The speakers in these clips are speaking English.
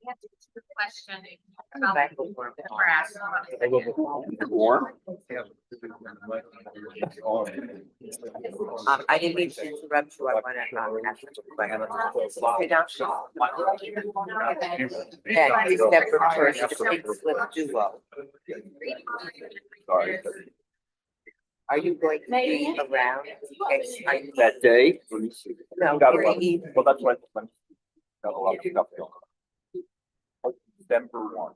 The question about grass. I didn't mean to interrupt you. I want to ask you a question. Sit down. Yeah, December 1st, the big slip duo. Sorry. Are you going to be around? That day? No, Got in a lot- the evening. Well, that's what. Got a lot of stuff going on. December 1.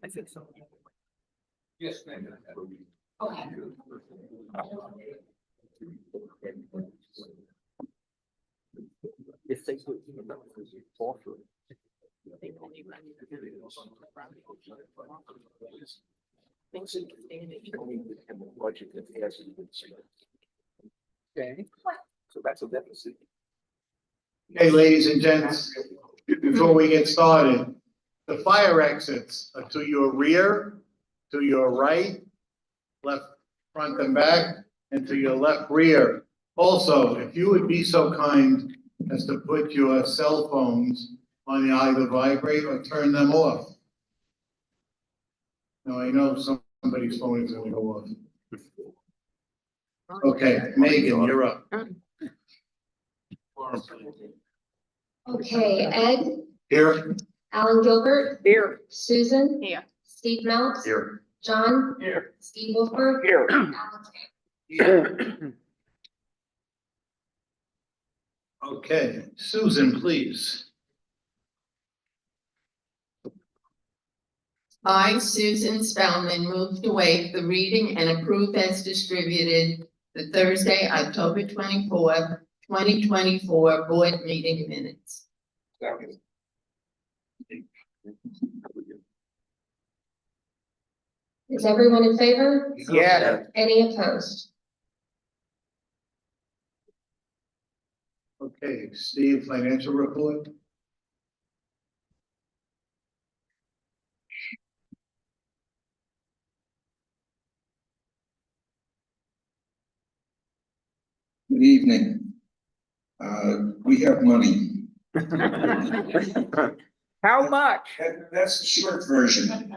I think so. Yes, ma'am. Okay. If they put offer. Okay, so that's a deficit. Okay, ladies and gents, before we get started, the fire exits are to your rear, to your right, left front and back, and to your left rear. Also, if you would be so kind as to put your cell phones on the either vibrate or turn them off. Now, I know somebody's phone is gonna go off. Okay, Megan, you're up. Okay, Ed, Here? Alan Gilbert, Here. Susan. Here. Steve Melks. Here. John. Here. Steve Wolford. Here. Alan Kay. Okay, Susan, please. I, Susan Spellman, move to waive the reading and approve as distributed the Thursday, October 24th, 2024 board meeting minutes. Is everyone in favor? Yeah. Any opposed? Okay, Steve, financial report? Good evening. We have money. How much? That's the short version.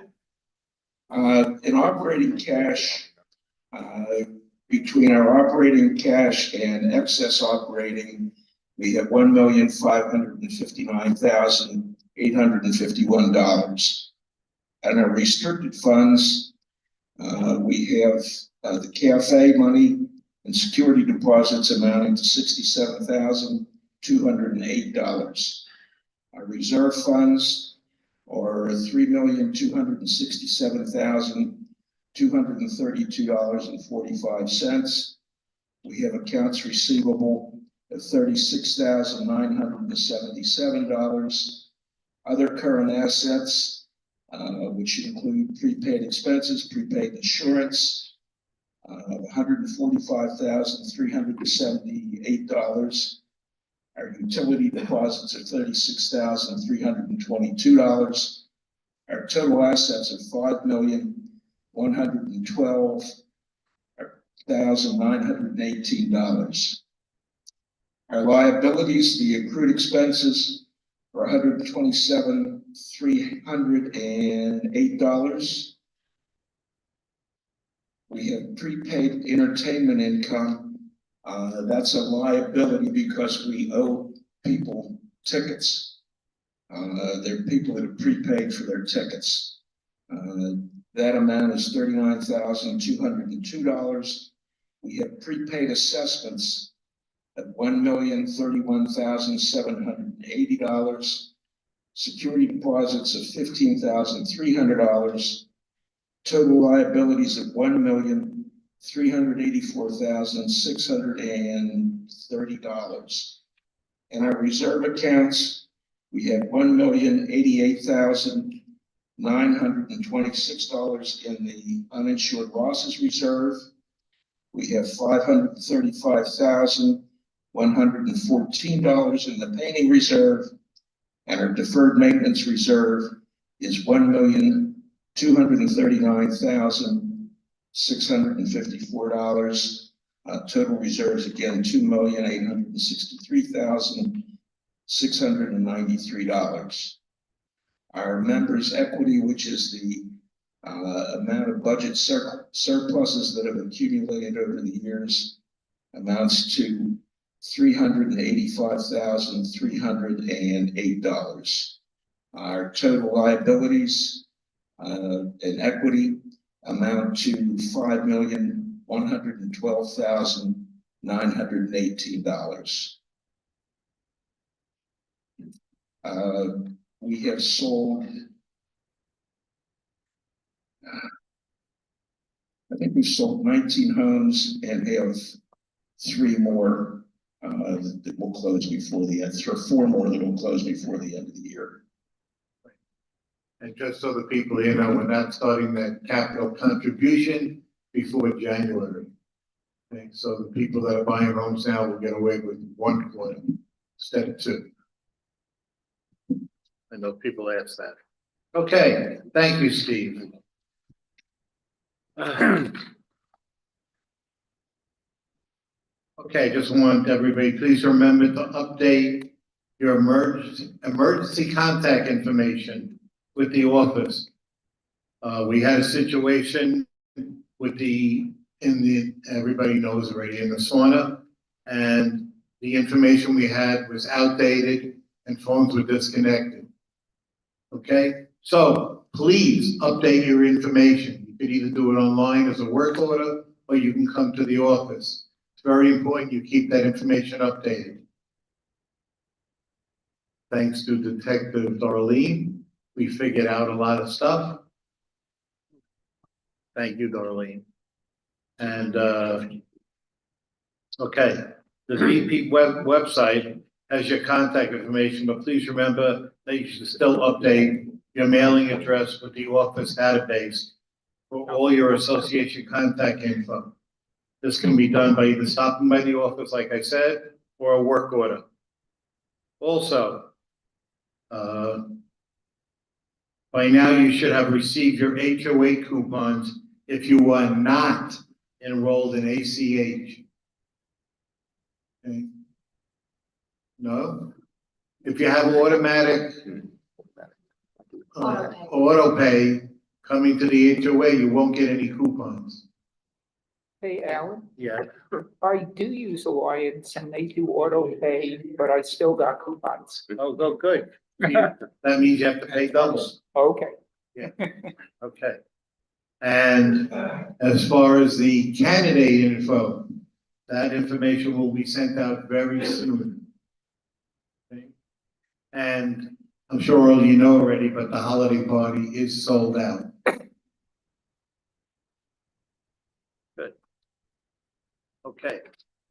In operating cash, between our operating cash and excess operating, we have $1,559,851. And our restricted funds, we have the cafe money and security deposits amounting to $67,208. Our reserve funds are $3,267,232.45. We have accounts receivable of $36,977. Other current assets, which include prepaid expenses, prepaid insurance, $145,378. Our utility deposits are $36,322. Our total assets are $5,112,918. Our liabilities, the accrued expenses, are $127,308. We have prepaid entertainment income. That's a liability because we owe people tickets. There are people that have prepaid for their tickets. That amount is $39,202. We have prepaid assessments at $1,031,780. Security deposits of $15,300. Total liabilities of $1,384,630. In our reserve accounts, we have $1,088,926 in the uninsured losses reserve. We have $535,114 in the painting reserve, and our deferred maintenance reserve is $1,239,654. Total reserves again $2,863,693. Our members' equity, which is the amount of budget surpluses that have accumulated over the years, amounts to $385,308. Our total liabilities and equity amount to $5,112,918. We have sold, I think we've sold 19 homes and have 3 more that will close before the end, or 4 more that will close before the end of the year. And just so the people here know, we're not starting that capital contribution before January. Okay, so the people that are buying homes now will get away with 1 quarter instead of 2. I know people ask that. Okay, thank you, Steve. Okay, just want everybody, please remember to update your emergency contact information with the office. We had a situation with everybody knows already, in the sauna, and the information we had was outdated and phones were disconnected. Okay, so please update your information. You could either do it online as a work order, or you can come to the office. It's very important you keep that information updated. Thanks to Detective Darlene, we figured out a lot of stuff. Thank you, Darlene. And okay, the VP website has your contact information, but please remember that you should still update your mailing address with the office database for all your association contact info. This can be done by either stopping by the office, like I said, or a work order. Also, by now you should have received your HOA coupons if you are not enrolled in ACH. Okay. No? If you have automatic auto pay coming to the HOA, you won't get any coupons. Hey, Alan, Yeah. I do use Alliance and they do auto pay, but I still got coupons. Oh, good. That means you have to pay double. Okay. Okay. And as far as the candidate info, That information will be sent out very soon. Okay? And I'm sure all you know already, but the holiday party is sold out. Good. Okay.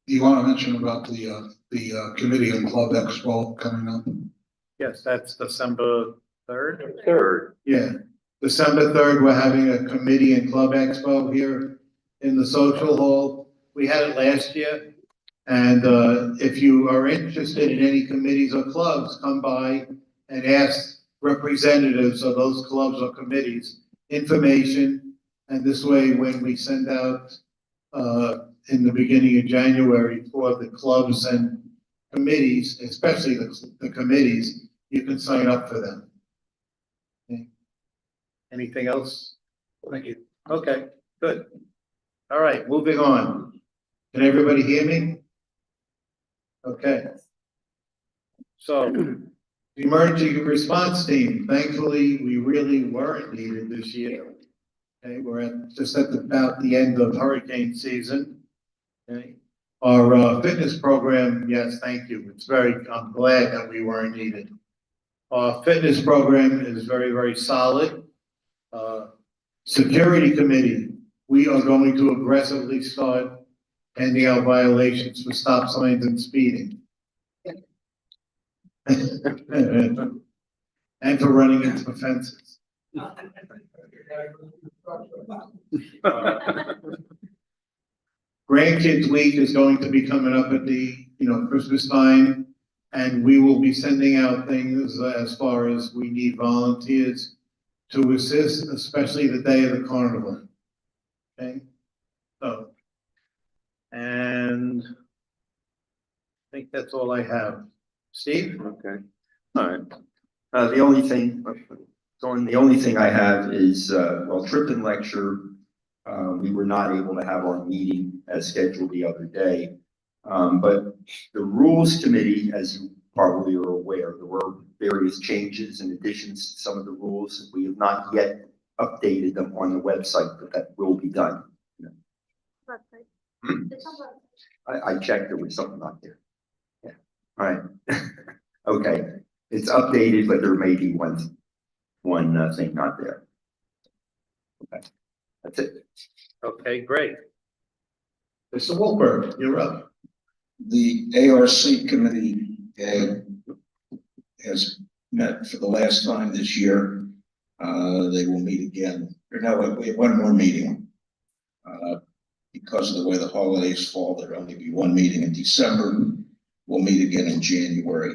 You want to mention about the committee and Club Expo coming up? Yes, that's December 3rd. Third, Yeah, December 3rd, we're having a committee and club expo here in the social hall. We had it last year. And if you are interested in any committees or clubs, come by and ask representatives of those clubs or committees information. And this way, when we send out in the beginning of January for the clubs and committees, especially the committees, you can sign up for them. Okay. Anything else? Thank you. Okay, good. All right, moving on. Can everybody hear me? Okay. So, the emergency response team, thankfully, we really weren't needed this year. Okay, we're just at about the end of hurricane season. Okay. Our fitness program, yes, thank you. I'm glad that we weren't needed. Our fitness program is very, very solid. Security committee, we are going to aggressively start handing out violations for stop signs and speeding. And for running into fences. Grandkids Week is going to be coming up at the, Christmas time, and we will be sending out things as far as we need volunteers to assist, especially the day of the carnival. Okay, so, and I think that's all I have. Steve? Okay, all right. The only thing I have is, trip and lecture. We were not able to have our meeting as scheduled the other day. But the rules committee, as you probably are aware, there were various changes and additions to some of the rules. We have not yet updated them on the website, but that will be done. I checked, there was something not there. Yeah, all right. Okay, it's updated, but there may be one thing not there. Okay, that's it. Okay, great. Mr. Wolfberg, you're up. The ARC committee has met for the last time this year. They will meet again. We have one more meeting. Because of the way the holidays fall, there'll only be one meeting in December. We'll meet again in January.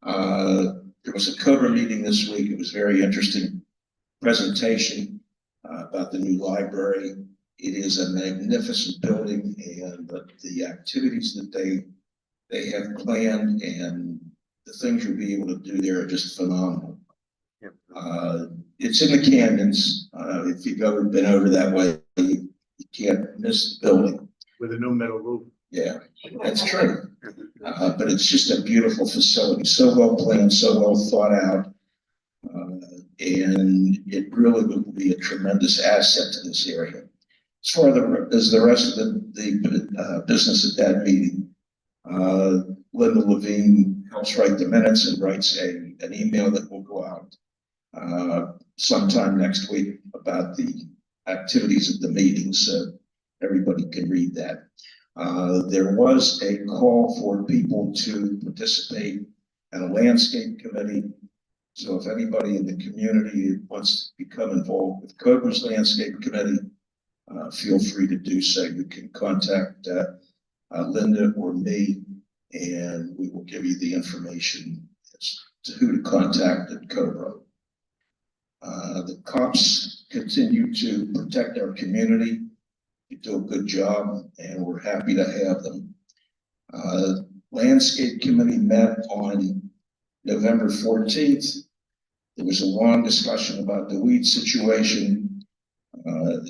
There was a COBRA meeting this week. It was a very interesting presentation about the new library. It is a magnificent building, and the activities that they have planned and the things you'll be able to do there are just phenomenal. It's in the canyons. If you've ever been over that way, you can't miss the building. With a new metal roof. Yeah, that's true. But it's just a beautiful facility, so well planned, so well thought out. And it really will be a tremendous asset to this area. As far as the rest of the business at that meeting, Linda Levine helps write the minutes and writes an email that will go out sometime next week about the activities of the meeting, so everybody can read that. There was a call for people to participate in a landscape committee. So if anybody in the community wants to become involved with COBRA's landscape committee, feel free to do so. You can contact Linda or me, and we will give you the information as to who to contact at COBRA. The cops continue to protect our community. They do a good job, and we're happy to have them. Landscape committee met on November 14th. There was a long discussion about the weed situation.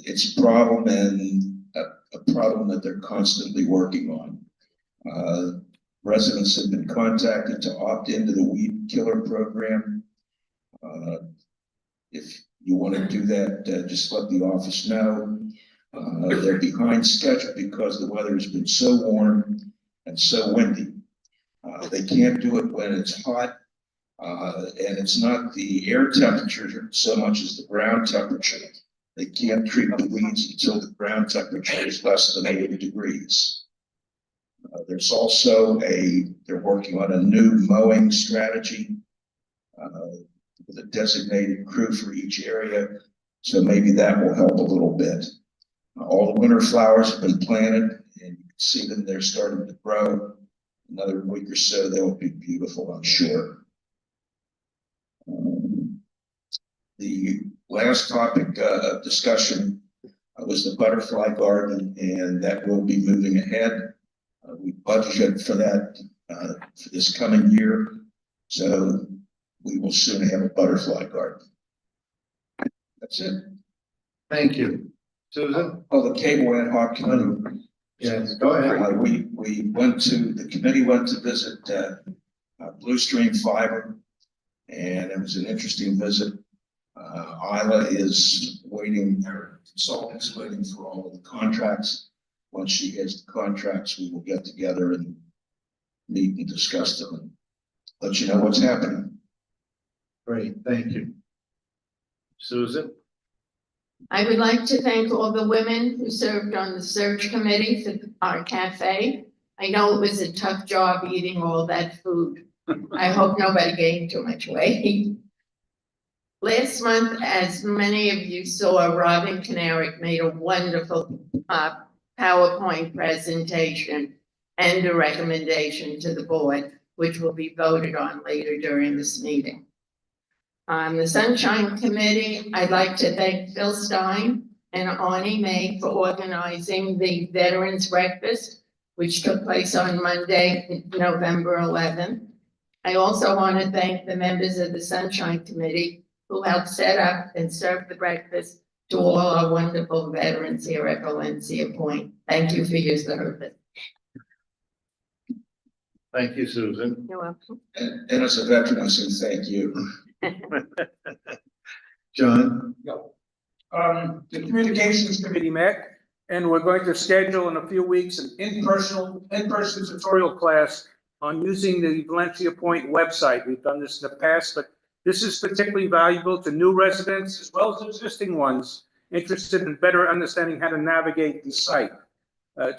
It's a problem, and a problem that they're constantly working on. Residents have been contacted to opt into the weed killer program. If you want to do that, just let the office know. They're behind schedule because the weather has been so warm and so windy. They can't do it when it's hot. And it's not the air temperature so much as the ground temperature. They can't treat the weeds until the ground temperature is less than 80 degrees. There's also they're working on a new mowing strategy with a designated crew for each area. So maybe that will help a little bit. All the winter flowers have been planted and you can see them, they're starting to grow. Another week or so, they'll be beautiful, I'm sure. The last topic of discussion was the butterfly garden, and that will be moving ahead. We budgeted for that for this coming year, so we will soon have a butterfly garden. That's it. Thank you. Susan? Oh, the cable ad hoc committee. Yes, go ahead. The committee went to visit Blue Stream Fiber, and it was an interesting visit. Isla is waiting, her consultant's waiting for all of the contracts. Once she has the contracts, we will get together and meet and discuss them and let you know what's happening. Great, thank you. Susan? I would like to thank all the women who served on the search committee for our cafe. I know it was a tough job eating all that food. I hope nobody gained too much weight. Last month, as many of you saw, Robin Canarick made a wonderful PowerPoint presentation and a recommendation to the board, which will be voted on later during this meeting. On the Sunshine Committee, I'd like to thank Phil Stein and Arnie May for organizing the Veterans Breakfast, which took place on Monday, November 11th. I also want to thank the members of the Sunshine Committee who helped set up and serve the breakfast to all our wonderful veterans here at Valencia Point. Thank you for your service. Thank you, Susan. You're welcome. And as a veteran, I say thank you. John? The Communications Committee met, and we're going to schedule in a few weeks an in-person tutorial class on using the Valencia Point website. We've done this in the past, but this is particularly valuable to new residents as well as existing ones interested in better understanding how to navigate the site.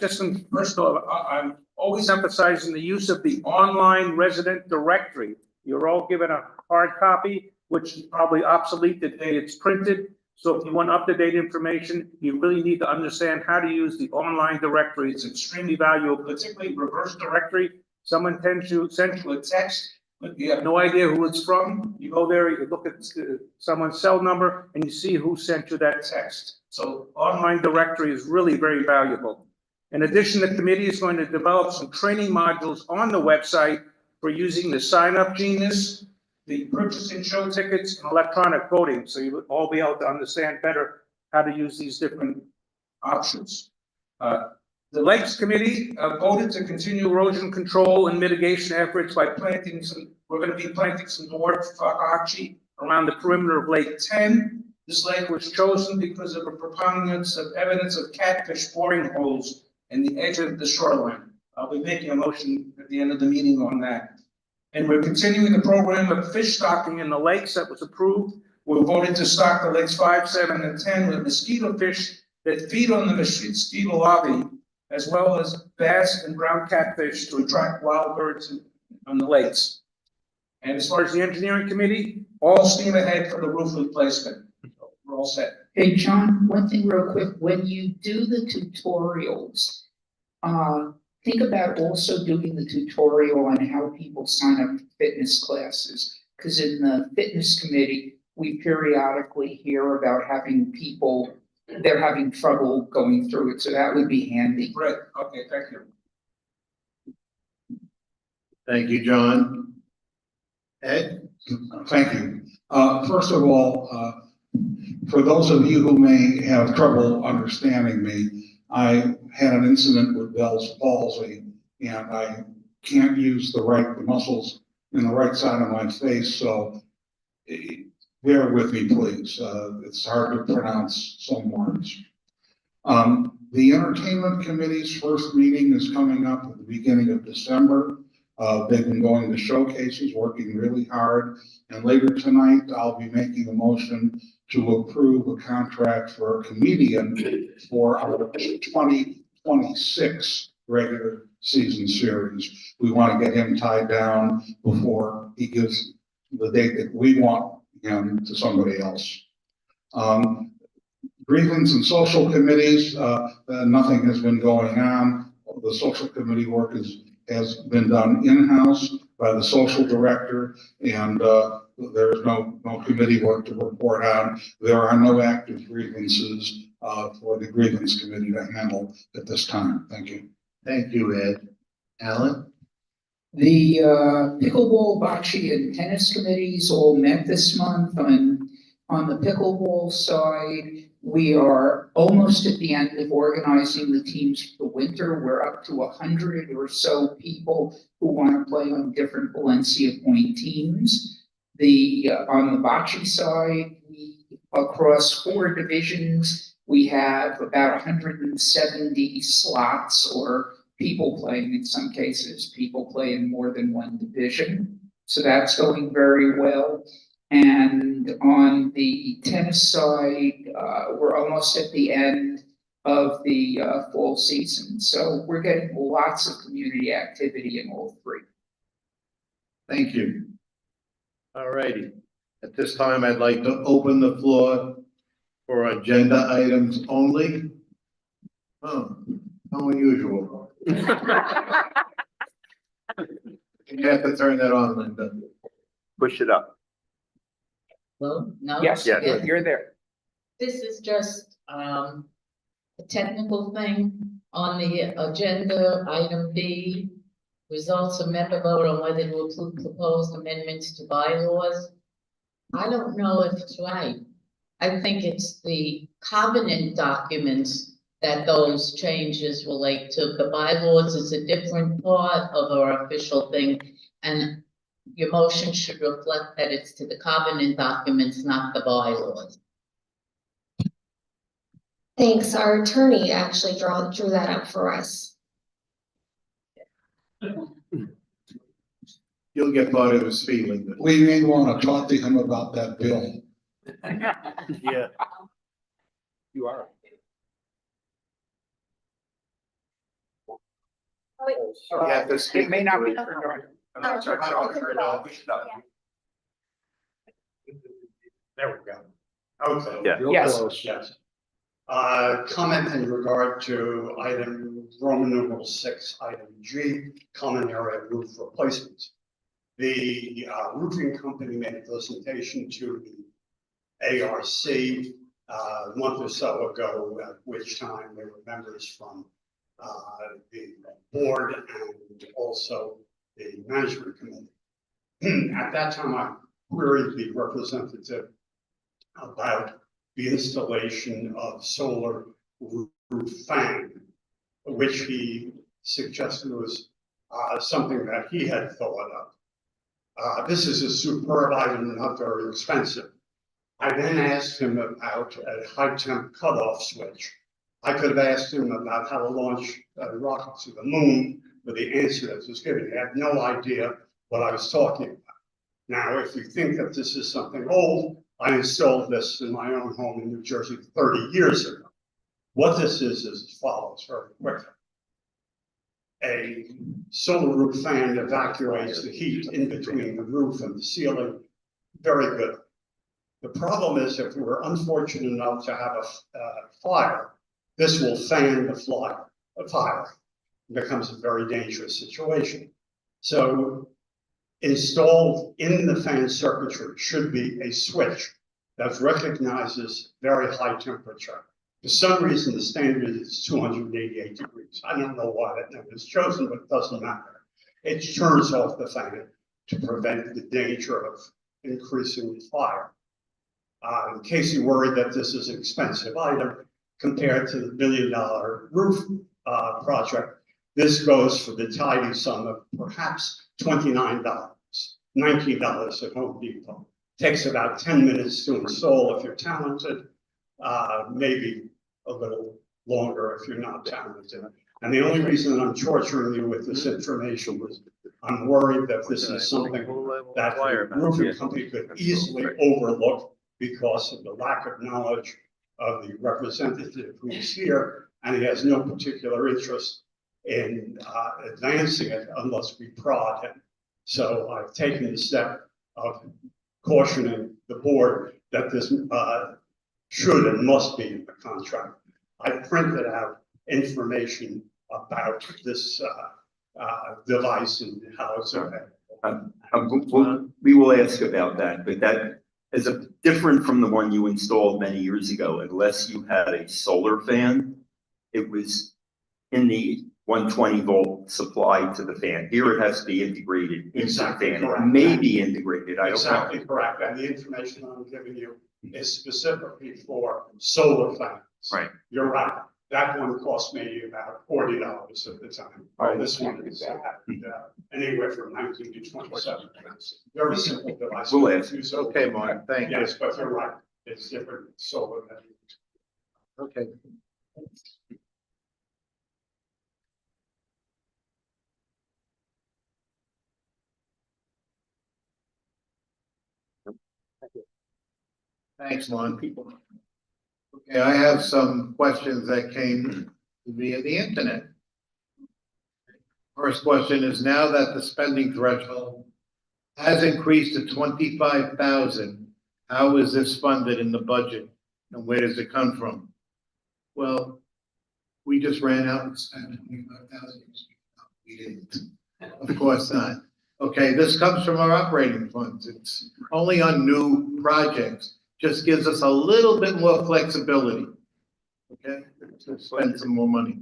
First of all, I'm always emphasizing the use of the online resident directory. You're all given a hard copy, which is probably obsolete the day it's printed. So if you want up-to-date information, you really need to understand how to use the online directory. It's extremely valuable, particularly reverse directory. Someone tends to send you a text, but you have no idea who it's from. You go there, you look at someone's cell number, and you see who sent you that text. So online directory is really very valuable. In addition, the committee is going to develop some training modules on the website for using the sign-up genius, the purchasing show tickets, and electronic voting. So you will all be able to understand better how to use these different options. The Lakes Committee voted to continue erosion control and mitigation efforts by we're going to be planting some dwarf focaccia around the perimeter of Lake 10. This lake was chosen because of a preponderance of evidence of catfish boring holes in the edge of the shoreline. I'll be making a motion at the end of the meeting on that. And we're continuing the program of fish stocking in the lakes that was approved. We voted to stock the lakes 5, 7, and 10 with mosquito fish that feed on the mosquito larvae, as well as bass and brown catfish to attract wild birds on the lakes. And as far as the engineering committee, all steam ahead for the roof replacement. So we're all set. Hey, John, one thing real quick, when you do the tutorials, think about also doing the tutorial on how people sign up for fitness classes. Because in the fitness committee, we periodically hear about having people, they're having trouble going through it, so that would be handy. Right, okay, thank you. Thank you, John. Ed? Thank you. First of all, for those of you who may have trouble understanding me, I had an incident with Bell's palsy, and I can't use the muscles in the right side of my face, so bear with me, please. It's hard to pronounce some words. The entertainment committee's first meeting is coming up at the beginning of December. They've been going to showcases, working really hard. And later tonight, I'll be making a motion to approve a contract for a comedian for our 2026 regular season series. We want to get him tied down before he gives the date that we want him to somebody else. Grievance and social committees, nothing has been going on. The social committee work has been done in-house by the social director, and there's no committee work to report on. There are no active grievances for the grievance committee to handle at this time. Thank you. Thank you, Ed. Alan? The pickleball, bocce, and tennis committees all met this month. On the pickleball side, we are almost at the end of organizing the teams for the winter. We're up to 100 or so people who want to play on different Valencia Point teams. On the bocce side, across 4 divisions, we have about 170 slots, or people playing, in some cases, people play in more than one division. So that's going very well. And on the tennis side, we're almost at the end of the fall season. So we're getting lots of community activity in all 3. Thank you. All righty. At this time, I'd like to open the floor for agenda items only. Oh, how unusual. You have to turn that on, Linda. Push it up. Well, no. Yes, Yeah. you're there. This is just, a technical thing on the agenda, item B. Results of member vote on whether to approve proposed amendments to bylaws. I don't know if it's right. I think it's the covenant documents that those changes relate to. The bylaws is a different part of our official thing, and your motion should reflect that it's to the covenant documents, not the bylaws. Thanks. Our attorney actually drew that up for us. You'll get part of his feeling. We may want to talk to him about that bill. Yeah. You are. You have to speak It may not be into it. turned on. I'm sorry, I don't turn it off. There we go. Okay. Yeah. Yes. Yes. Comment in regard to item Roman numeral 6, item G, common area roof replacements. The roofing company made a presentation to the ARC a month or so ago, at which time there were members from the board and also the management committee. At that time, I queried the representative about the installation of solar roof fan, which he suggested was something that he had thought of. This is a superb item, not very expensive. I then asked him about a high temp cutoff switch. I could have asked him about how to launch a rocket to the moon, but the answer that was given, he had no idea what I was talking about. Now, if you think that this is something old, I installed this in my own home in New Jersey 30 years ago. What this is as follows, very quickly. A solar roof fan evacuates the heat in between the roof and the ceiling. Very good. The problem is if we're unfortunate enough to have a fire, this will fan the fire. It becomes a very dangerous situation. So installed in the fan circuitry should be a switch that recognizes very high temperature. For some reason, the standard is 288 degrees. I don't know why that number is chosen, but it doesn't matter. It turns off the fan to prevent the danger of increasing the fire. In case you're worried that this is an expensive item compared to the $1 million roof project, this goes for the tidy sum of perhaps $29, $19 at Home Depot. Takes about 10 minutes to install if you're talented, maybe a little longer if you're not talented. And the only reason I'm torturing you with this information is I'm worried that this is something that the roofing company could easily overlook because of the lack of knowledge of the representative who's here, and he has no particular interest in advancing it unless we prod him. So I've taken the step of cautioning the board that this should and must be in the contract. I printed out information about this device and how it's available. We will ask about that, but that is different from the one you installed many years ago. Unless you had a solar fan, it was in the 120 volt supply to the fan. Here it has to be integrated into the fan. It may be integrated, I don't know. Exactly correct, and the information I'm giving you is specifically for solar fans. Right. You're right, that one cost me about $40 at the time. Right. This one is anywhere from 19 to 27 cents. Very simple device. We'll ask. Okay, Mark, thank you. Yes, but you're right, it's different solar than. Okay. Thanks, Lon. Okay, I have some questions that came via the internet. First question is, now that the spending threshold has increased to 25,000, how is this funded in the budget and where does it come from? Well, we just ran out and spent 25,000. We didn't. Of course not. Okay, this comes from our operating funds. It's only on new projects. Just gives us a little bit more flexibility. Okay, to spend some more money.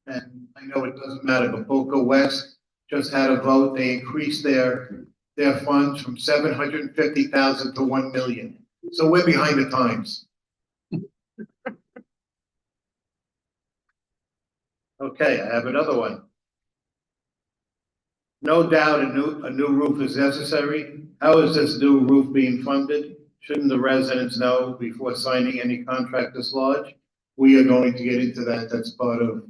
And I know it doesn't matter, but Boca West just had a vote. They increased their funds from 750,000 to 1 million. So we're behind the times. Okay, I have another one. No doubt a new roof is necessary. How is this new roof being funded? Shouldn't the residents know before signing any contract this large? We are going to get into that. That's part of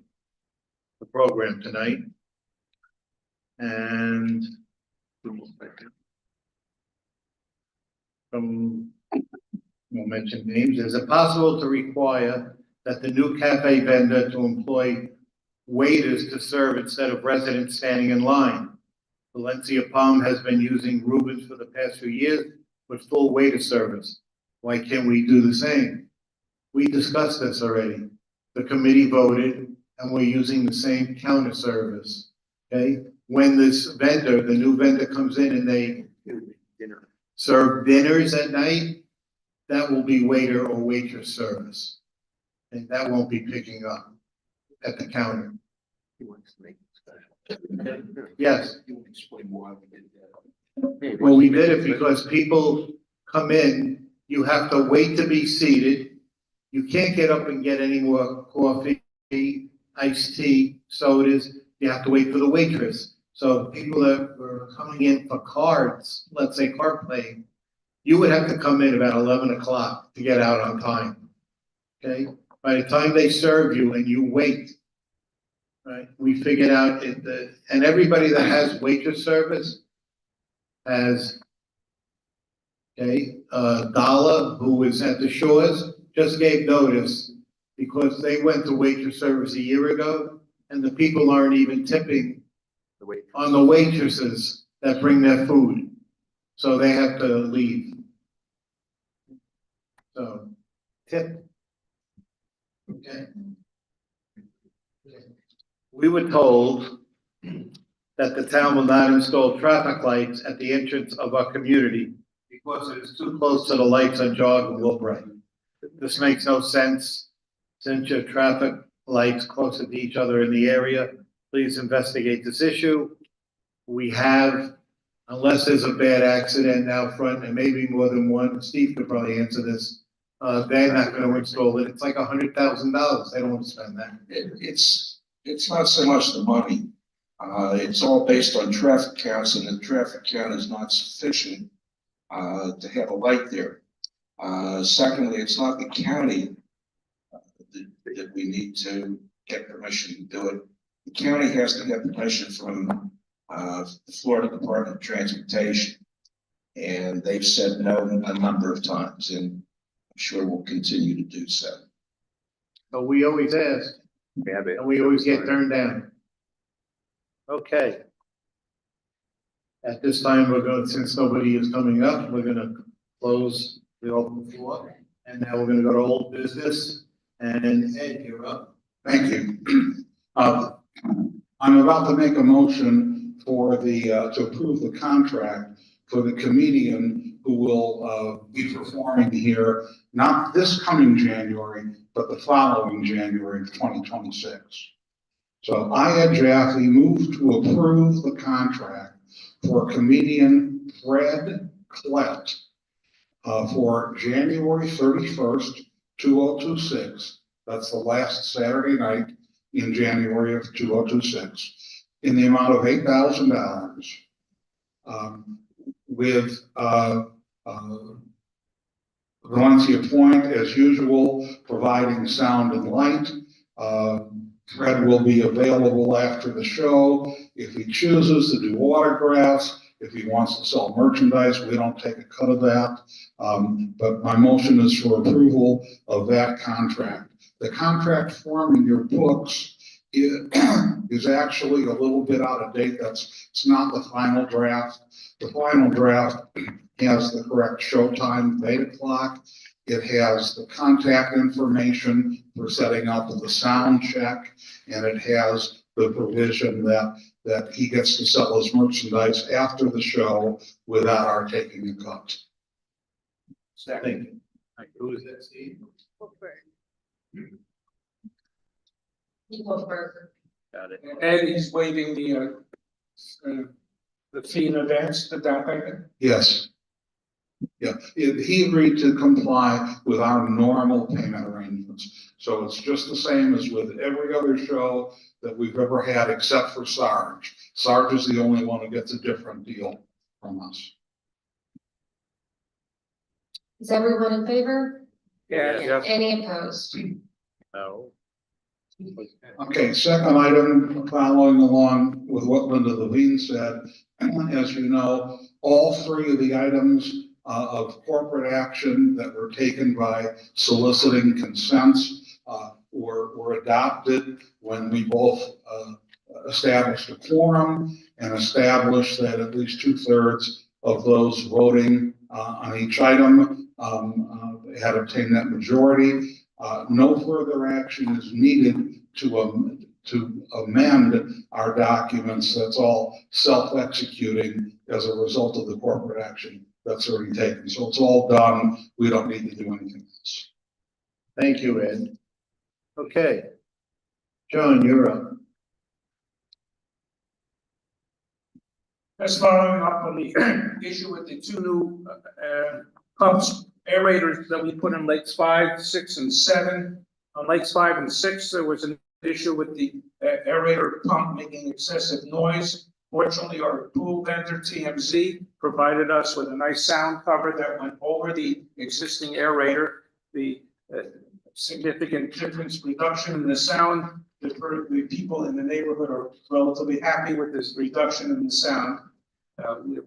the program tonight. And we'll mention names. Is it possible to require that the new cafe vendor to employ waiters to serve instead of residents standing in line? Valencia Palm has been using Rubens for the past few years with full waiter service. Why can't we do the same? We discussed this already. The committee voted and we're using the same counter service. Okay? When this vendor, the new vendor comes in and they serve dinners at night, that will be waiter or waitress service. And that won't be picking up at the counter. Yes. Well, we did it because people come in, you have to wait to be seated. You can't get up and get any more coffee, iced tea, sodas. You have to wait for the waitress. So people that were coming in for cards, let's say card playing, you would have to come in about 11 o'clock to get out on time. Okay? By the time they serve you and you wait, right? We figured out and everybody that has waitress service has, Dala, who was at the Shores, just gave notice because they went to waitress service a year ago and the people aren't even tipping on the waitresses that bring their food. So they have to leave. So, tip. Okay. We were told that the town will not install traffic lights at the entrance of our community because it is too close to the lights on Jog and Wilbright. This makes no sense since your traffic lights closer to each other in the area. Please investigate this issue. We have, unless there's a bad accident out front, and maybe more than one, Steve could probably answer this. They're not going to install it. It's like $100,000. They don't want to spend that. It's not so much the money. It's all based on traffic counts, and the traffic count is not sufficient to have a light there. Secondly, it's not the county that we need to get permission to do it. The county has to get permission from, the Florida Department of Transportation. And they've said no a number of times, and I'm sure we'll continue to do so. But we always ask, and we always get turned down. Okay. At this time, we're going, since nobody is coming up, we're gonna close the open floor. And now we're gonna go to old business, and Ed, you're up. Thank you. I'm about to make a motion for the, to approve the contract for the comedian who will, be performing here, not this coming January, but the following January of 2026. So I, Ed Jaffe, move to approve the contract for comedian Fred Klett, for January 31st, 2026. That's the last Saturday night in January of 2026, in the amount of $8,000, with Valencia Point, as usual, providing sound and light. Fred will be available after the show if he chooses to do autographs. If he wants to sell merchandise, we don't take a cut of that. But my motion is for approval of that contract. The contract form in your books is actually a little bit out of date. It's not the final draft. The final draft has the correct showtime, 8 o'clock. It has the contact information for setting up the sound check, and it has the provision that he gets to sell his merchandise after the show without our taking a cut. Second. Who is that, Steve? Got it. And he's waiving the fee in advance, the down payment? Yes. Yeah, he agreed to comply with our normal payment arrangements. So it's just the same as with every other show that we've ever had, except for Sarge. Sarge is the only one who gets a different deal from us. Is everyone in favor? Yeah. Any opposed? No. Okay, second item, following along with what Linda Levine said, as you know, all three of the items of corporate action that were taken by soliciting consents were adopted when we both established a quorum and established that at least 2/3 of those voting on each item had obtained that majority. No further action is needed to amend our documents. That's all self-executing as a result of the corporate action that's already taken. So it's all done. We don't need to do anything else. Thank you, Ed. Okay. John, you're up. That's following up on the issue with the two new pumps, aerators that we put in Lakes 5, 6, and 7. On Lakes 5 and 6, there was an issue with the aerator pump making excessive noise. Fortunately, our pool vendor, TMZ, provided us with a nice sound cover that went over the existing aerator. The significant difference reduction in the sound, the people in the neighborhood are relatively happy with this reduction in the sound.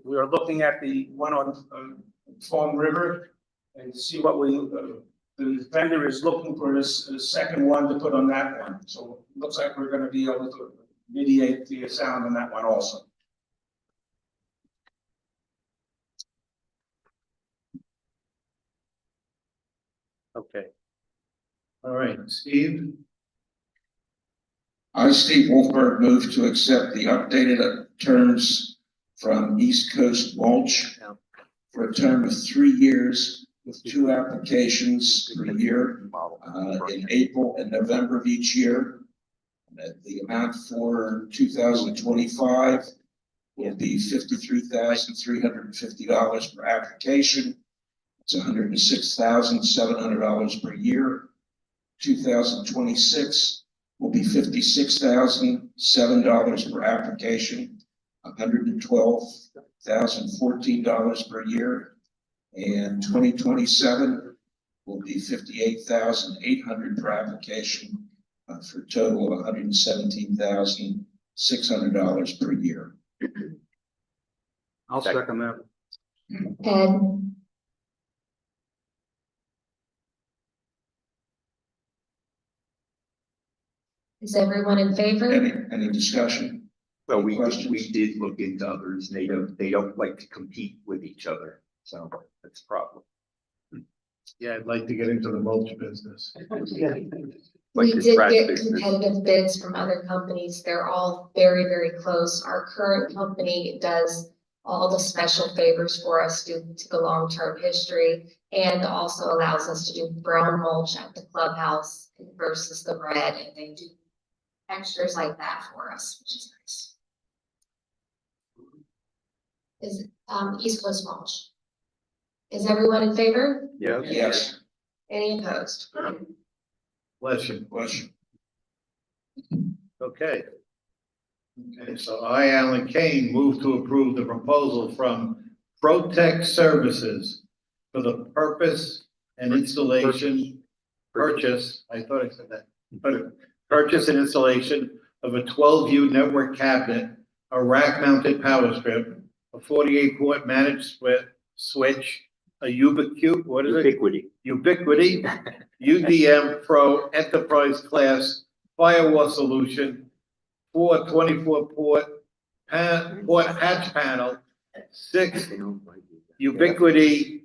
We are looking at the one on Fawn River and see what the vendor is looking for this second one to put on that one. So it looks like we're going to be able to mediate the sound on that one also. Okay. All right, Steve? I, Steve Wolfberg, move to accept the updated terms from East Coast Mulch for a term of 3 years with 2 applications per year in April and November of each year. The amount for 2025 will be $53,350 per application. It's $106,700 per year. 2026 will be $56,007 per application, $112,014 per year. And 2027 will be $58,800 per application, for a total of $117,600 per year. I'll second that. Ed, is everyone in favor? Any discussion? Well, we Questions? did look into others, and they don't like to compete with each other, so that's a problem. Yeah, I'd like to get into the mulch business. Like We the did trash get business. competitive bids from other companies. They're all very, very close. Our current company does all the special favors for us due to the long-term history and also allows us to do brown mulch at the clubhouse versus the red, and they do extras like that for us, which is nice. Is, East Coast Mulch. Is everyone in favor? Yeah. Yes. Any opposed? Bless you. Bless you. Okay. Okay, so I, Alan Kane, move to approve the proposal from Protect Services for the purpose and installation, purchase, I thought I said that, but purchase and installation of a 12U network cabinet, a rack-mounted power strip, a 48-port managed switch, a what is it? Ubiquity, UDM Pro Enterprise Class Firewall Solution, 24-port patch panel, 6 Ubiquity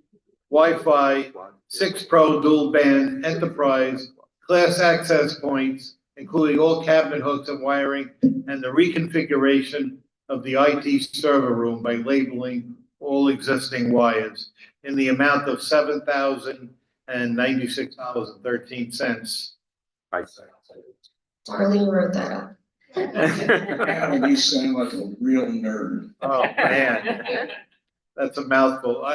Wi-Fi, 6 Pro dual band enterprise class access points, including all cabinet hooks and wiring, and the reconfiguration of the IT server room by labeling all existing wires in the amount of $7,096.13. Darlene wrote that up. Alan, you sound like a real nerd. Oh, man. That's a mouthful.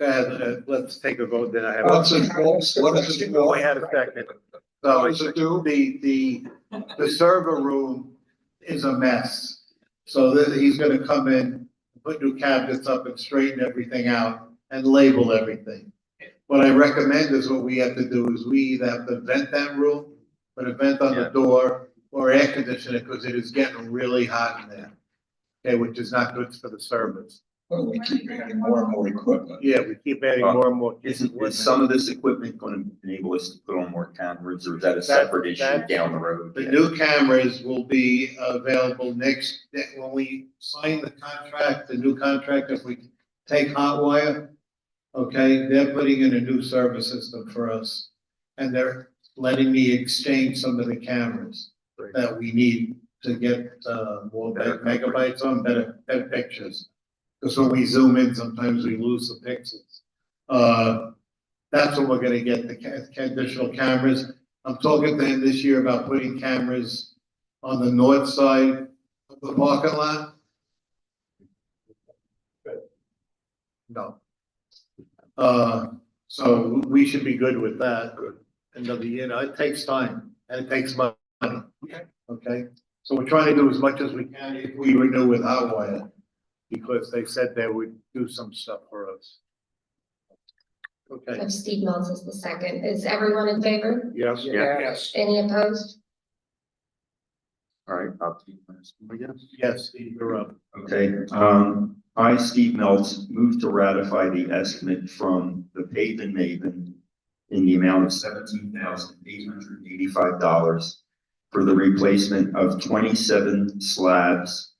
Go ahead, let's take a vote, then I have. What's it called? What is it called? We had a second. What So does it do? the server room is a mess. So that he's gonna come in, put new cabinets up and straighten everything out and label everything. What I recommend is what we have to do is we either have to vent that room, put a vent on the door, or air condition it, because it is getting really hot in there. Okay, which is not good for the servers. Well, we keep adding more and more equipment. Yeah, we keep adding more and more. Is some of this equipment going to enable us to put on more cameras, or is that a separate issue down the road? The new cameras will be available when we sign the contract, the new contract, if we take Hotwire. Okay, they're putting in a new server system for us, and they're letting me exchange some of the cameras that we need to get, more megabytes on, better pictures. Because when we zoom in, sometimes we lose the pixels. That's what we're gonna get, the additional cameras. I'm talking to him this year about putting cameras on the north side of the parking lot. No. So we should be good with that. And it takes time and it takes money. Okay, so we're trying to do as much as we can if we renew with Hotwire, because they said they would do some stuff for us. Okay. Steve Mills is the second. Is everyone in favor? Yes. Yes. Any opposed? All right, I'll keep this, I guess. Yes, Steve, you're up. Okay, I, Steve Meltz, move to ratify the estimate from the Paving Maven in the amount of $17,885 for the replacement of 27 slabs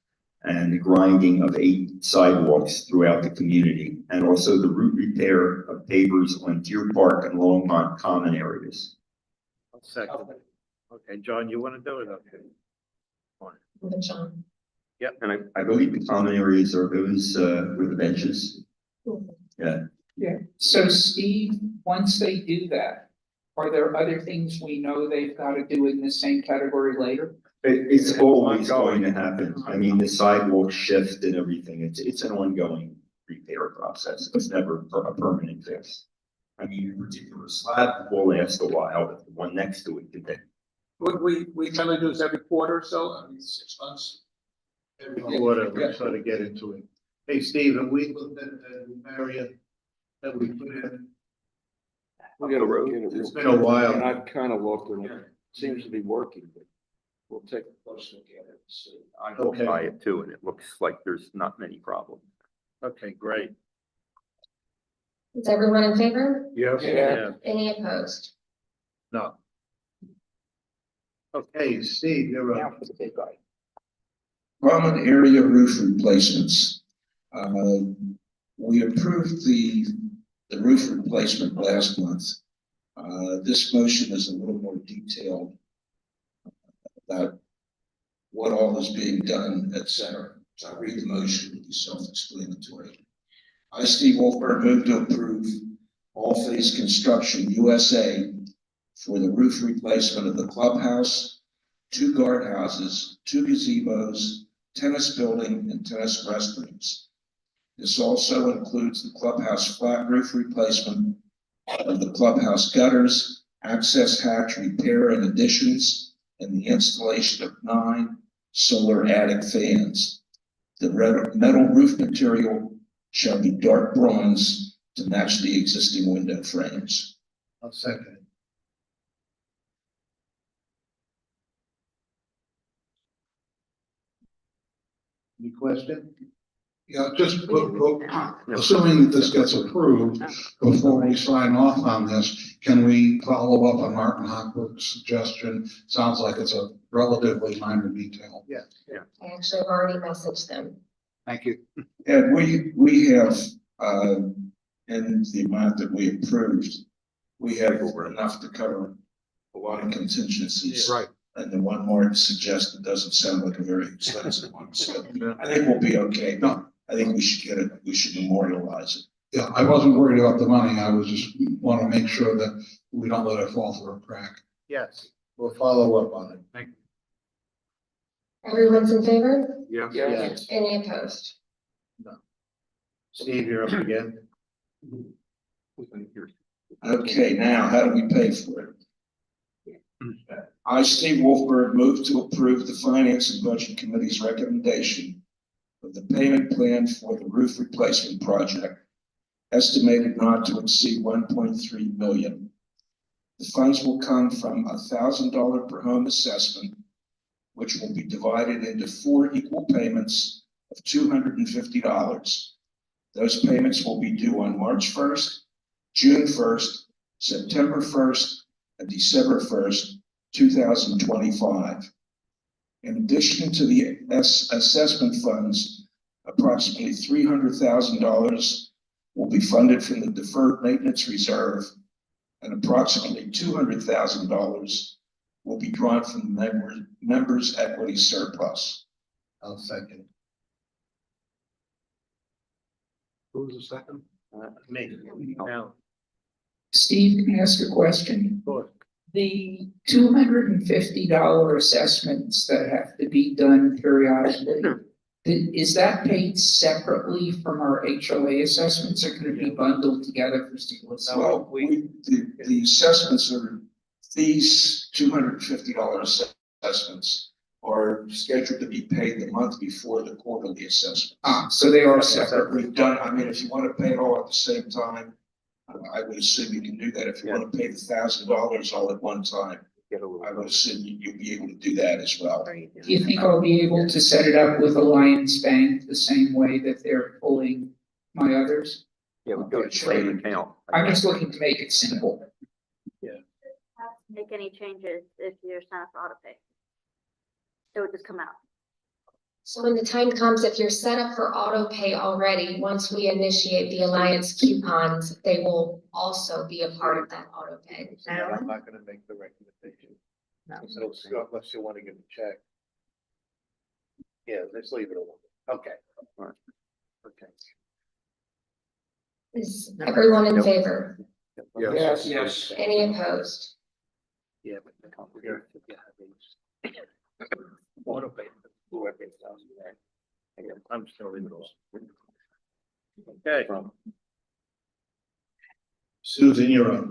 and the grinding of 8 sidewalks throughout the community, and also the route repair of pavers on Deer Park and Longmont common areas. I'll second. Okay, John, you want to do it? Okay. John. Yep, and I believe the common areas are those, with the benches. Yeah. Yeah, so Steve, once they do that, are there other things we know they've got to do in the same category later? It's always going to happen. I mean, the sidewalk shift and everything, it's an ongoing repair process. It's never a permanent fix. I mean, a particular slab will last a while, but the one next to it today. We tend to do this every quarter or so, I mean, 6 months. Quarter, we try to get into it. Hey, Steve, have we looked at the area that we put in? We gotta look at it. It's been a while. And I've kind of looked and it seems to be working, but we'll take a close look at it. I go Okay. by it too, and it looks like there's not many problems. Okay, great. Is everyone in favor? Yes. Yeah. Any opposed? No. Okay, Steve, you're Now up. for the big guy. Common area roof replacements. We approved the roof replacement last month. This motion is a little more detailed about what all is being done, et cetera. So I read the motion, it'll be self-explanatory. I, Steve Wolfberg, move to approve All Phase Construction USA for the roof replacement of the clubhouse, 2 guardhouses, 2 gazebos, tennis building, and tennis restrooms. This also includes the clubhouse flat roof replacement of the clubhouse gutters, access hatch repair and additions, and the installation of 9 solar attic fans. The metal roof material shall be dark bronze to match the existing window frames. I'll second it. Any question? Yeah, just, assuming this gets approved, before we sign off on this, can we follow up on Martin Hochberg's suggestion? Sounds like it's a relatively minor detail. I actually have already messaged them. Thank you. And we have, in the amount that we approved, we have enough to cover a lot of contingencies. Right. And the one Martin suggested doesn't sound like a very expensive one, so I think we'll be okay. No, I think we should get it, we should memorialize it. Yeah, I wasn't worried about the money. I was just want to make sure that we don't let it fall through a crack. Yes, we'll follow up on it. Thank you. Everyone's in favor? Yes. Any opposed? Steve, you're up again. Okay, now, how do we pay for it? I, Steve Wolfberg, move to approve the Finance and Budget Committee's recommendation of the payment plan for the roof replacement project, estimated not to exceed 1.3 million. The funds will come from $1,000 per home assessment, which will be divided into 4 equal payments of $250. Those payments will be due on March 1st, June 1st, September 1st, and December 1st, 2025. In addition to the assessment funds, approximately $300,000 will be funded from the deferred maintenance reserve, and approximately $200,000 will be drawn from the members' equity surplus. I'll second. Who's the second? Me. Now, Steve, can I ask a question? of course. The $250 assessments that have to be done periodically, is that paid separately from our HOA assessments, or can it be bundled together for simplicity? Well, the assessments are, these $250 assessments are scheduled to be paid the month before the quarterly assessment. So they are separate. We've done, I mean, if you want to pay it all at the same time, I would assume you can do that. If you want to pay the $1,000 all at one time, I would assume you'll be able to do that as well. Do you think I'll be able to set it up with Alliance Bank the same way that they're pulling my others? Yeah, we go to the same account. I'm just looking to make it simple. Make any changes if you're signed up for auto pay. It would just come out. So when the time comes, if you're set up for auto pay already, once we initiate the Alliance coupons, they will also be a part of that auto pay. I'm not gonna make the recommendation. So, unless you want to give a check. Yeah, let's leave it alone. Okay. All right. Okay. Is everyone in favor? Yes. Yes. Any opposed? Yeah, but the company, auto pay, whoever it sounds like. I'm still in those. Okay. Susan, you're up.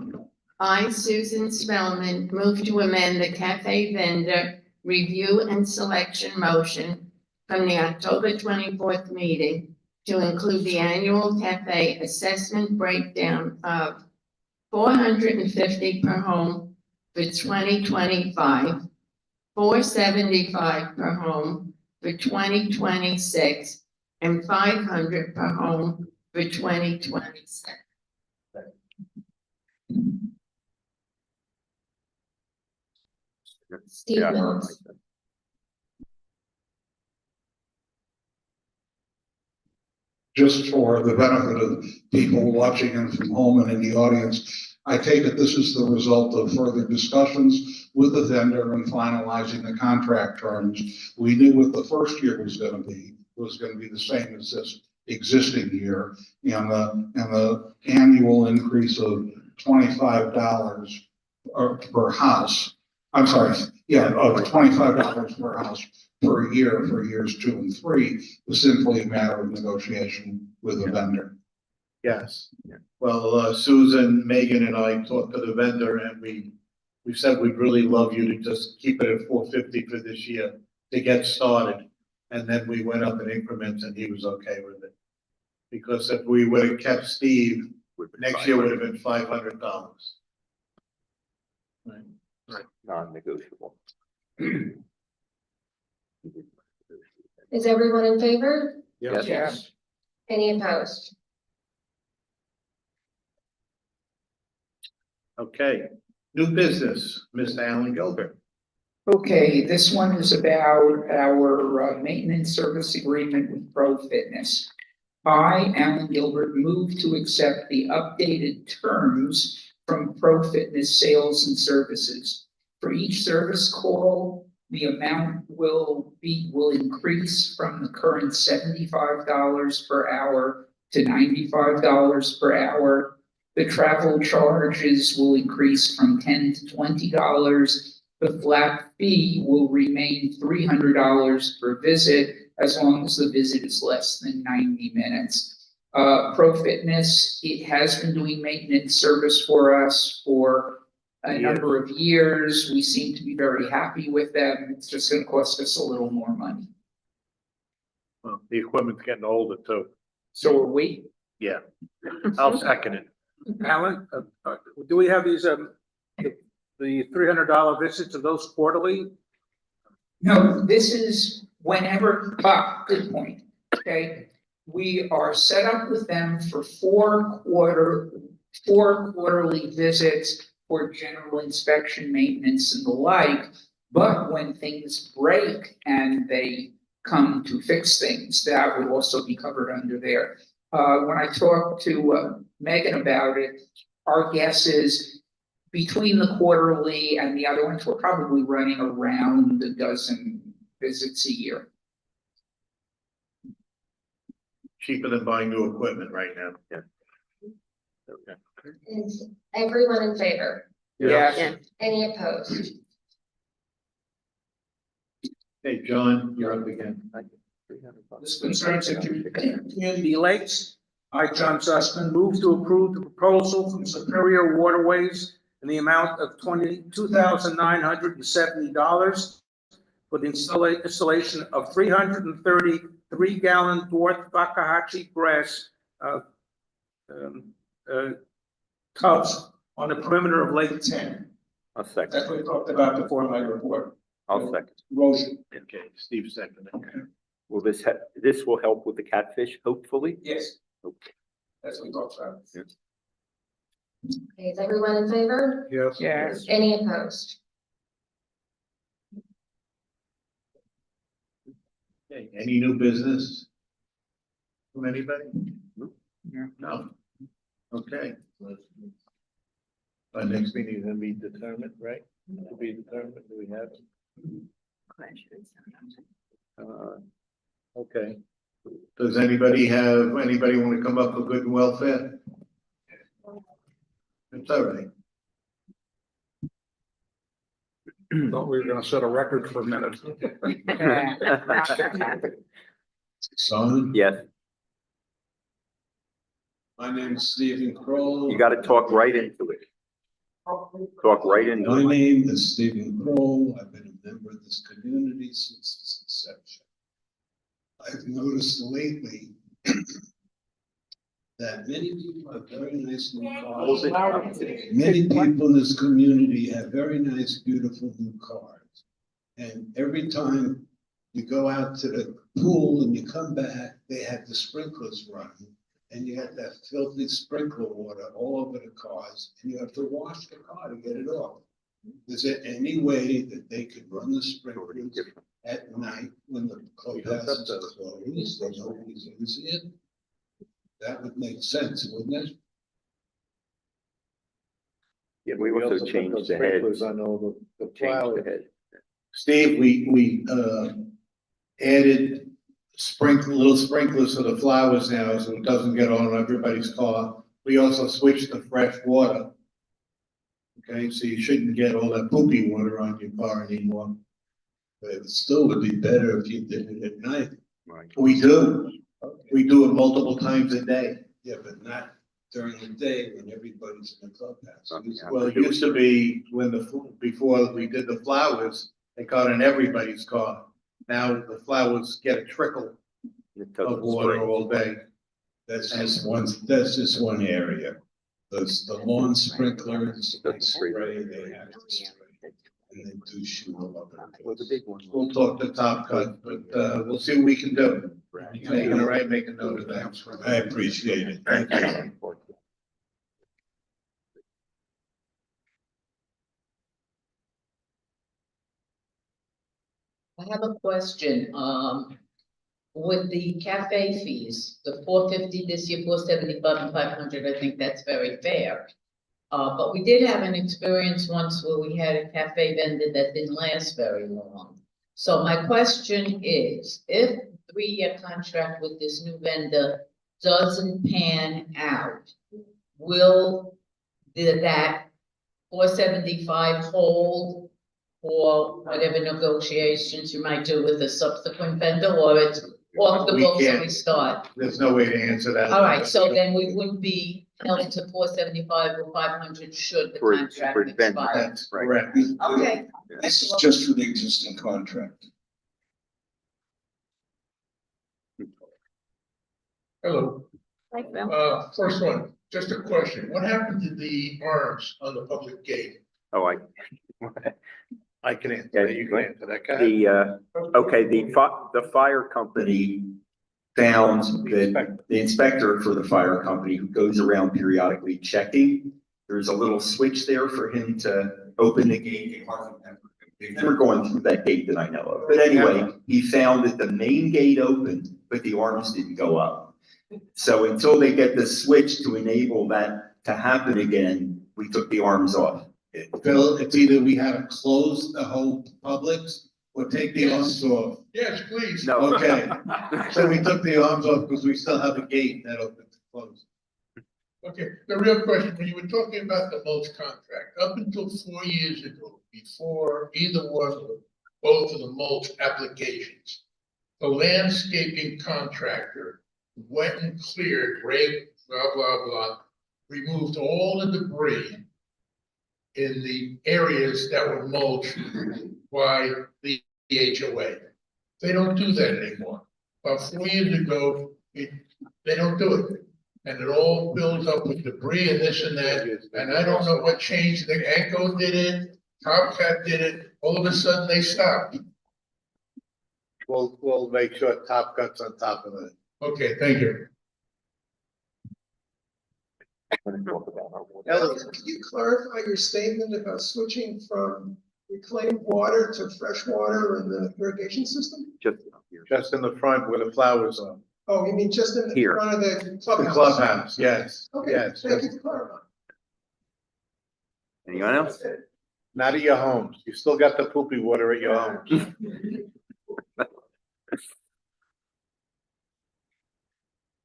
I, Susan Spellman, move to amend the cafe vendor review and selection motion from the October 24th meeting to include the annual cafe assessment breakdown of $450 per home for 2025, $475 per home for 2026, and $500 per home for 2027. Steve Yeah. Mills. Just for the benefit of people watching and from home and in the audience, I take it this is the result of further discussions with the vendor and finalizing the contract terms. We knew what the first year was gonna be the same as this existing year, and the annual increase of $25 per house. I'm sorry, of $25 per house per year for years 2 and 3 was simply a matter of negotiation with the vendor. Yes. Well, Susan, Megan and I talked to the vendor and we said we'd really love you to just keep it at 450 for this year to get started. And then we went up in increments and he was okay with it. Because if we would have kept Steve, next year would have been $500. Right. Non-negotiable. Is everyone in favor? Yes. Yes. Any opposed? Okay, new business, Mr. Alan Gilbert. Okay, this one is about our maintenance service agreement with Pro Fitness. I, Alan Gilbert, move to accept the updated terms from Pro Fitness Sales and Services. For each service call, the amount will increase from the current $75 per hour to $95 per hour. The travel charges will increase from $10 to $20. The flat fee will remain $300 per visit as long as the visit is less than 90 minutes. Pro Fitness, it has been doing maintenance service for us for a number of years. We seem to be very happy with them. It's just going to cost us a little more money. Well, the equipment's getting older too. So are we? Yeah, I'll second it. Alan, do we have these, the $300 visits, are those quarterly? No, this is whenever, good point, okay? We are set up with them for four quarterly visits for general inspection, maintenance and the like. But when things break and they come to fix things, that would also be covered under there. When I talked to Megan about it, our guess is between the quarterly and the other ones, we're probably running around a dozen visits a year. Cheaper than buying new equipment right now. Yeah. Okay. Is everyone in favor? Yes. Any opposed? Hey, John, you're up again. This concerns the Community Lakes. I, John Sussman, move to approve the proposal from Superior Waterways in the amount of $22,970 for the installation of 330 3-gallon dwarf Fakahachi grass tubs on the perimeter of Lake 10. I'll second. That's what we talked about before my report. I'll second. Erosion. Okay, Steve seconded. Will this will help with the catfish, hopefully? Yes, Okay. that's what we talked about. Okay, is everyone in favor? Yes. Yes. Any opposed? Okay, any new business? From anybody? No. No? Okay. Our next meeting is gonna be determined, right? To be determined, do we have? Okay. Does anybody want to come up with good and welfare? It's all right. Thought we were gonna set a record for a minute. Son? Yes, My name is Stephen Kroll. you gotta talk right into it. Talk right into My it. name is Stephen Kroll. I've been a member of this community since its inception. I've noticed lately that many people have very nice new cars. Many people in this community have very nice, beautiful new cars. And every time you go out to the pool and you come back, they have the sprinklers running. And you have that filthy sprinkler water all over the cars, and you have to wash the car to get it off. Is there any way that they could run the sprinklers at night when the clubhouse is closed, and nobody's using it? That would make sense, wouldn't it? Yeah, we also changed the heads. On all the Changed the flowers. head. Steve, we added little sprinklers to the flowers now, so it doesn't get on everybody's car. We also switched to fresh water. Okay, so you shouldn't get all that poopy water on your car anymore. But it still would be better if you did it at night. Right. We do it multiple times a day. Yeah, but not during the day when everybody's in the clubhouse. Well, it used to be before we did the flowers, they got in everybody's car. Now the flowers get a trickle of water all day. That's just one area. The lawn sprinklers, they spray, they have to spray. And they do shoot all over. We'll talk to Top Cut, but we'll see what we can do. Make a note of that. I appreciate it. Thank you. I have a question, with the cafe fees, the 450 this year, 475 and 500, I think that's very fair. But we did have an experience once where we had a cafe vendor that didn't last very long. So my question is, if 3-year contract with this new vendor doesn't pan out, will that 475 hold or whatever negotiations you might do with a subsequent vendor, or it's off the We books and can't. we start? There's no way to answer that. All right, so then we wouldn't be held to 475 or 500 should the contract expire. That's correct. Okay. This is just for the existing contract. Hello. First one, just a question. What happened to the arms on the public gate? Oh, I can answer that. You can answer that. Go ahead. The fire company found that the inspector for the fire company who goes around periodically checking, there's a little switch there for him to open the gate. They've never gone through that gate that I know of. But anyway, he found that the main gate opened, but the arms didn't go up. So until they get the switch to enable that to happen again, we took the arms off. Phil, it's either we have to close the whole Publix or take the arms off. Yes, please. No. Okay, so we took the arms off because we still have a gate that opens and closes. Okay, the real question, when you were talking about the mulch contract, up until 4 years ago, before either one or both of the mulch applications, the landscaping contractor went and cleared, raked, blah, blah, blah, removed all the debris in the areas that were mulched by the HOA. They don't do that anymore. About 4 years ago, they don't do it. And it all builds up with debris and this and that, and I don't know what changed. The Anko did it, Top Cat did it, all of a sudden they stopped. We'll make sure Top Cut's on top of it. Okay, thank you. Ellie, Can you clarify your statement about switching from reclaimed water to fresh water in the irrigation system? just in the front where the flowers are. Oh, you mean just in the Here. front of the The clubhouse? clubhouse, yes, Okay, yes. thank you for clarifying. Anyone else? Not at your homes. You still got the poopy water at your homes.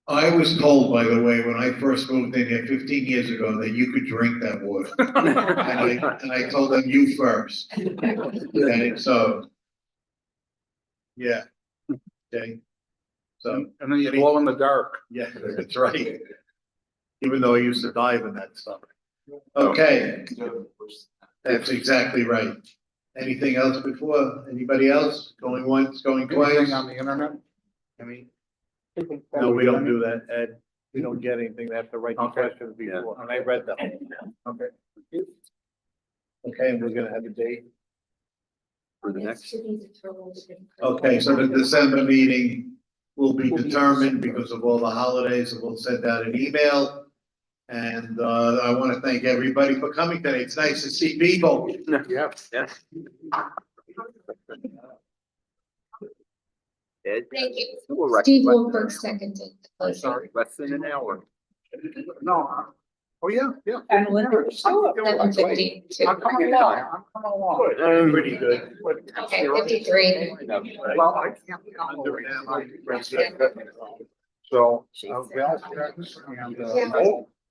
I was told, by the way, when I first moved in here 15 years ago, that you could drink that water. And I told them you first. Okay, so. Yeah. Okay. So. And then you glow in the dark. Yeah, that's right. Even though I used to dive in that stuff. Okay. That's exactly right. Anything else before? Anybody else? Going once, going twice? Anything on the internet? I mean, no, we don't do that, Ed. we don't get anything, they have to write the Okay. questions before, and I read them. Okay. Okay, and we're gonna have a date. For the next. Okay, so the December meeting will be determined because of all the holidays, and we'll send out an email. And, I want to thank everybody for coming today. It's nice to see people. Yeah. Yes. Ed? Thank you. We'll wreck Steve less than Wolfberg an seconded. hour. Sorry, less than an hour. No, oh, yeah, yeah. And Linda, still up. 7:52. I'm coming along, I'm coming along. Pretty good. Okay, 53. Well, I can't. So, Val checks and, Yeah. oh,